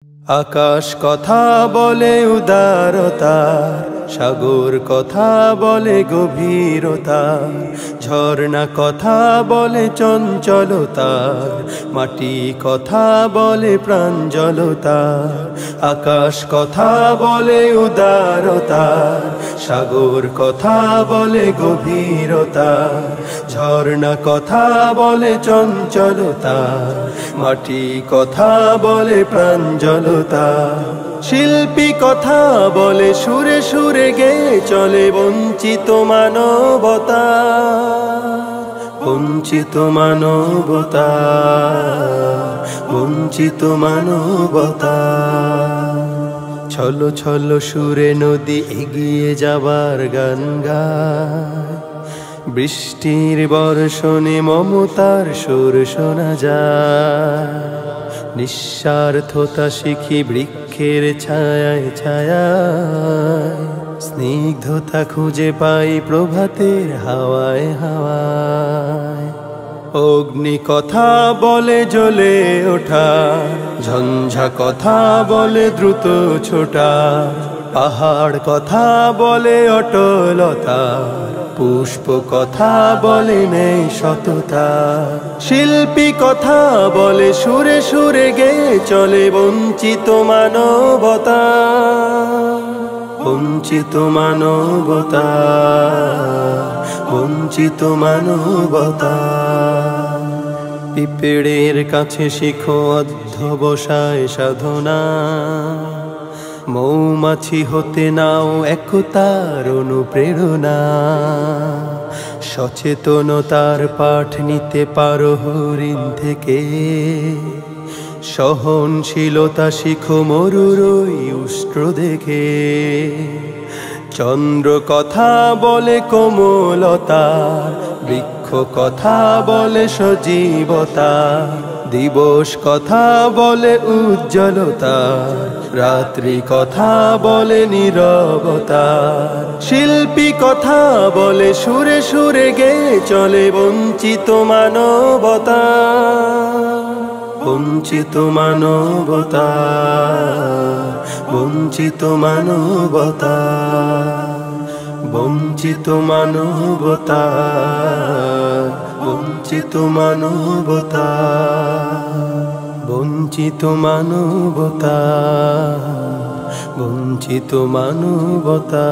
আকাশ কথা বলে উদারতার, সাগর কথা বলে গভীরতার, ঝর্ণা কথা বলে চঞ্চলতার, মাটি কথা বলে প্রাঞ্জলতার। আকাশ কথা বলে উদারতার, সাগর কথা বলে গভীরতার, ঝর্ণা কথা বলে চঞ্চলতার, মাটি কথা বলে প্রাঞ্জলতা। শিল্পী কথা বলে সুরে সুরে গে চলে বঞ্চিত মানবতা, বঞ্চিত মানবতা, বঞ্চিত মানবতা। ছলো ছলো সুরে নদী এগিয়ে যাবার গান গায়, বৃষ্টির বর্ষণে মমতার সুর শোনা যায়। নিঃস্বার্থতা শিখি বৃক্ষের ছায়ায় ছায়ায়, স্নিগ্ধতা খুঁজে পাই প্রভাতের হাওয়ায় হাওয়ায়। অগ্নি কথা বলে জ্বলে ওঠা, ঝঞ্ঝা কথা বলে দ্রুত ছোটা, পাহাড় কথা বলে অটলতা, পুষ্প কথা বলে নেই সততা। শিল্পী কথা বলে সুরে সুরে গে চলে বঞ্চিত মানবতা, বঞ্চিত মানবতা, বঞ্চিত মানবতা। পিঁপড়ের কাছে শিখো অধ্যবসায় সাধনা, মৌমাছি হতে নাও একতার অনুপ্রেরণা। সচেতনতার পাঠ নিতে পারো হরিণ থেকে, সহনশীলতা শিখো মরুর ওই উষ্ট্র দেখে। চন্দ্র কথা বলে কোমলতার, বৃক্ষ কথা বলে সজীবতা, দিবস কথা বলে উজ্জ্বলতা, রাত্রি কথা বলে নীরবতা। শিল্পী কথা বলে সুরে সুরে গে চলে বঞ্চিত মানবতা, বঞ্চিত মানবতা, বঞ্চিত মানবতা, বঞ্চিত মানবতা, বঞ্চিত মানবতা, বঞ্চিত মানবতা, বঞ্চিত মানবতা।